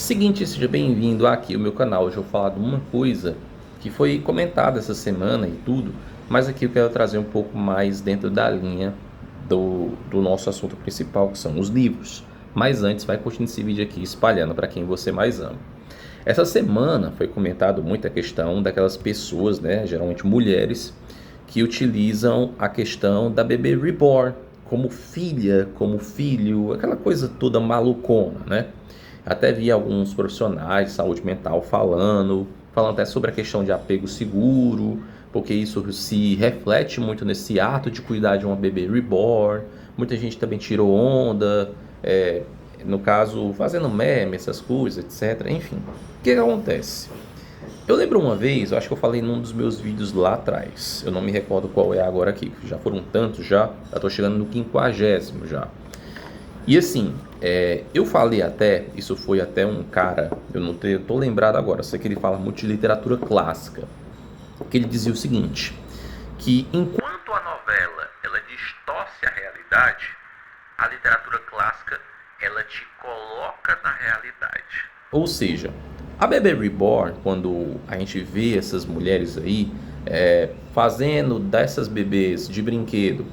Seguinte, seja bem-vindo aqui ao meu canal. Hoje eu vou falar de uma coisa que foi comentada essa semana e tudo, mas aqui eu quero trazer um pouco mais dentro da linha do nosso assunto principal, que são os livros. Mas antes, vai curtindo esse vídeo aqui, espalhando para quem você mais ama. Essa semana foi comentado muito a questão daquelas pessoas, né, geralmente mulheres, que utilizam a questão da bebê reborn como filha, como filho, aquela coisa toda malucona, né? Até vi alguns profissionais de saúde mental falando até sobre a questão de apego seguro, porque isso se reflete muito nesse ato de cuidar de uma bebê reborn. Muita gente também tirou onda, no caso, fazendo meme, essas coisas, etc. Enfim, o que acontece? Eu lembro uma vez, eu acho que eu falei num dos meus vídeos lá atrás, eu não me recordo qual é agora aqui, já foram tantos já tô chegando no 50º já. E assim, eu falei até, isso foi até um cara, eu não tô lembrado agora, sei que ele fala muito de literatura clássica, que ele dizia o seguinte, que enquanto a novela, ela distorce a realidade, a literatura clássica, ela te coloca na realidade. Ou seja, a Bebê Reborn, quando a gente vê essas mulheres aí, fazendo dessas bebês de brinquedo,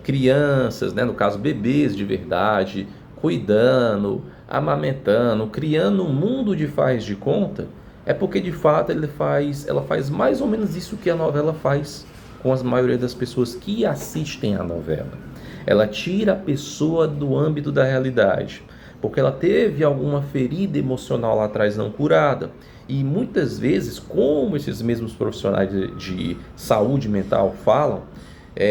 crianças, né, no caso bebês de verdade, cuidando, amamentando, criando um mundo de faz de conta, é porque de fato ela faz mais ou menos isso que a novela faz com a maioria das pessoas que assistem a novela. Ela tira a pessoa do âmbito da realidade, porque ela teve alguma ferida emocional lá atrás não curada. E muitas vezes, como esses mesmos profissionais de saúde mental falam,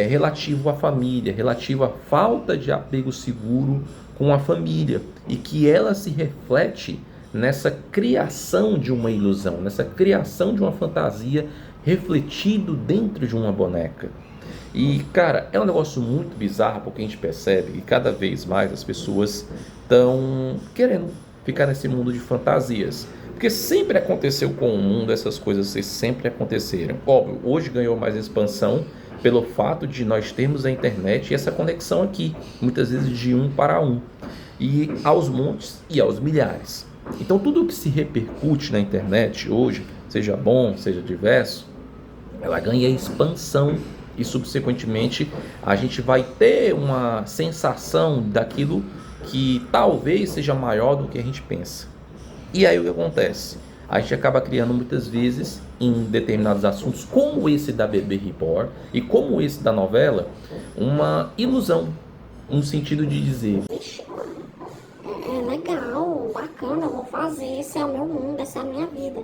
relativo à família, relativo à falta de apego seguro com a família, e que ela se reflete nessa criação de uma ilusão, nessa criação de uma fantasia refletido dentro de uma boneca. E, cara, é um negócio muito bizarro, porque a gente percebe que cada vez mais as pessoas estão querendo ficar nesse mundo de fantasias. Porque sempre aconteceu com o mundo, essas coisas sempre aconteceram. Óbvio, hoje ganhou mais expansão pelo fato de nós termos a internet e essa conexão aqui, muitas vezes de um para um, e aos montes e aos milhares. Então tudo que se repercute na internet hoje, seja bom, seja diverso, ela ganha expansão e subsequentemente a gente vai ter uma sensação daquilo que talvez seja maior do que a gente pensa. E aí o que acontece? A gente acaba criando muitas vezes em determinados assuntos, como esse da Bebê Reborn e como esse da novela, uma ilusão, um sentido de dizer: Vixe, é legal, bacana, eu vou fazer, esse é o meu mundo, essa é a minha vida.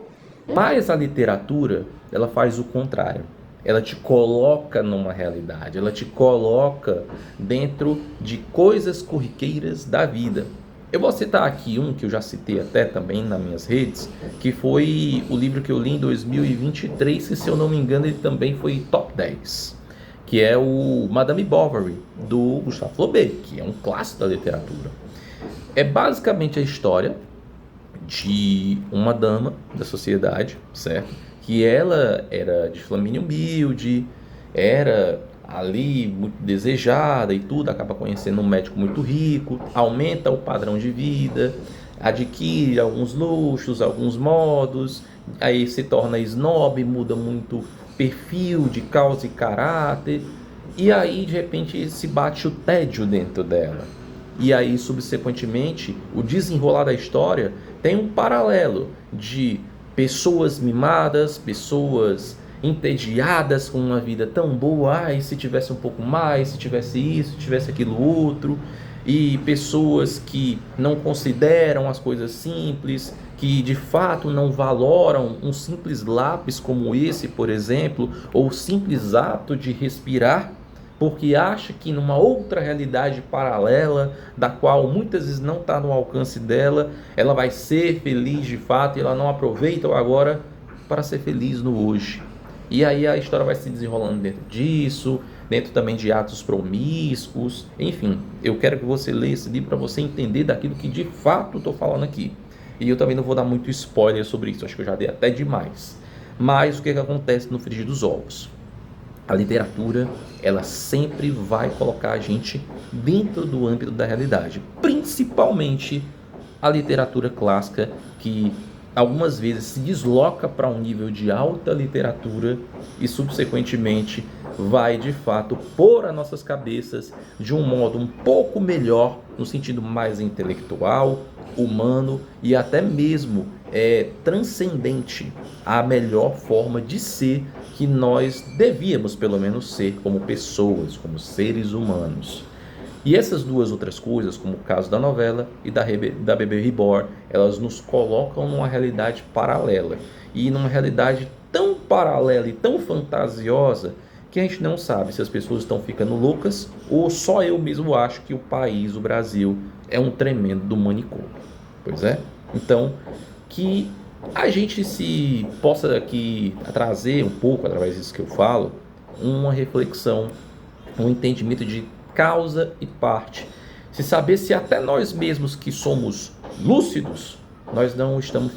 Mas a literatura, ela faz o contrário. Ela te coloca numa realidade, ela te coloca dentro de coisas corriqueiras da vida. Eu vou citar aqui um que eu já citei até também nas minhas redes, que foi o livro que eu li em 2023, que se eu não me engano ele também foi top 10, que é o Madame Bovary, do Gustave Flaubert, que é um clássico da literatura. É basicamente a história de uma dama da sociedade, certo? Que ela era de família humilde, era ali muito desejada e tudo, acaba conhecendo um médico muito rico, aumenta o padrão de vida, adquire alguns luxos, alguns modos, aí se torna snob, muda muito perfil de causa e caráter, e aí de repente se bate o tédio dentro dela. E aí, subsequentemente, o desenrolar da história tem um paralelo de pessoas mimadas, pessoas entediadas com uma vida tão boa, se tivesse um pouco mais, se tivesse isso, se tivesse aquilo outro, e pessoas que não consideram as coisas simples, que de fato não valoram um simples lápis como esse, por exemplo, ou o simples ato de respirar, porque acha que numa outra realidade paralela, da qual muitas vezes não está no alcance dela, ela vai ser feliz de fato, e ela não aproveita o agora para ser feliz no hoje. E aí a história vai se desenrolando dentro disso, dentro também de atos promíscuos, enfim. Eu quero que você leia esse livro para você entender daquilo que de fato estou falando aqui. E eu também não vou dar muito spoiler sobre isso, acho que eu já dei até demais. Mas o que acontece no frigir dos ovos? A literatura, ela sempre vai colocar a gente dentro do âmbito da realidade, principalmente a literatura clássica, que algumas vezes se desloca para um nível de alta literatura e subsequentemente vai de fato pôr as nossas cabeças de um modo um pouco melhor, no sentido mais intelectual, humano e até mesmo transcendente, a melhor forma de ser que nós devíamos pelo menos ser como pessoas, como seres humanos. E essas duas outras coisas, como o caso da novela e da Bebê Reborn, elas nos colocam numa realidade paralela. E numa realidade tão paralela e tão fantasiosa que a gente não sabe se as pessoas estão ficando loucas ou só eu mesmo acho que o país, o Brasil, é um tremendo manicômio. Pois é? Então, que a gente se possa aqui trazer um pouco, através disso que eu falo, uma reflexão, um entendimento de causa e parte. Se saber se até nós mesmos que somos lúcidos, nós não estamos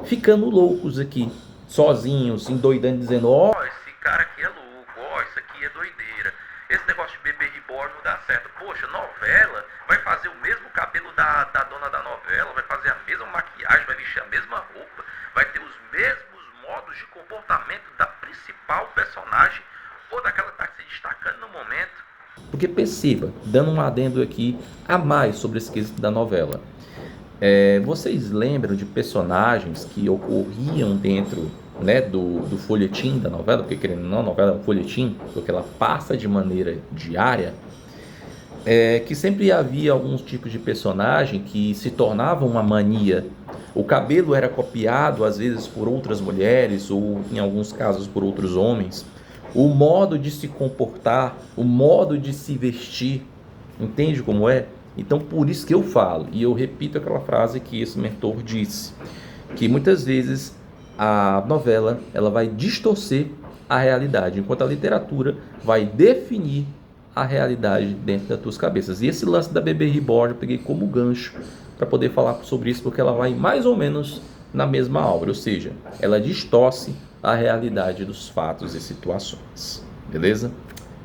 ficando loucos aqui, sozinhos, endoidando, dizendo, ó, esse cara aqui é louco, ó, isso aqui é doideira, esse negócio de Bebê Reborn não dá certo, poxa, novela, vai fazer o mesmo cabelo da dona da novela, vai fazer a mesma maquiagem, vai vestir a mesma roupa, vai ter os mesmos modos de comportamento da principal personagem ou daquela que está se destacando no momento. Porque perceba, dando um adendo aqui a mais sobre esse quesito da novela, vocês lembram de personagens que ocorriam dentro, né, do folhetim da novela? Porque querendo ou não, a novela é um folhetim, porque ela passa de maneira diária, que sempre havia alguns tipos de personagem que se tornavam uma mania. O cabelo era copiado às vezes por outras mulheres ou em alguns casos por outros homens. O modo de se comportar, o modo de se vestir, entende como é? Então por isso que eu falo, e eu repito aquela frase que esse mentor disse, que muitas vezes a novela ela vai distorcer a realidade, enquanto a literatura vai definir a realidade dentro das tuas cabeças. E esse lance da Bebê Reborn eu peguei como gancho para poder falar sobre isso, porque ela vai mais ou menos na mesma obra, ou seja, ela distorce a realidade dos fatos e situações, beleza?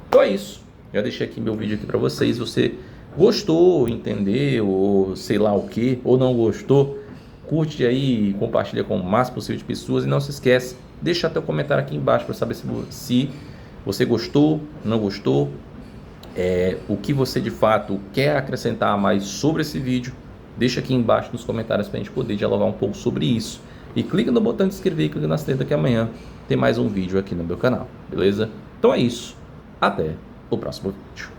Então é isso, já deixei aqui meu vídeo aqui para vocês. Se você gostou, entendeu, ou sei lá o que, ou não gostou, curte aí e compartilha com o máximo possível de pessoas. E não se esquece, deixa teu comentário aqui embaixo para saber se você gostou, não gostou, o que você de fato quer acrescentar mais sobre esse vídeo. Deixa aqui embaixo nos comentários para a gente poder dialogar um pouco sobre isso. E clica no botão de se inscrever e clica na sineta que amanhã tem mais um vídeo aqui no meu canal, beleza? Então é isso, até o próximo vídeo.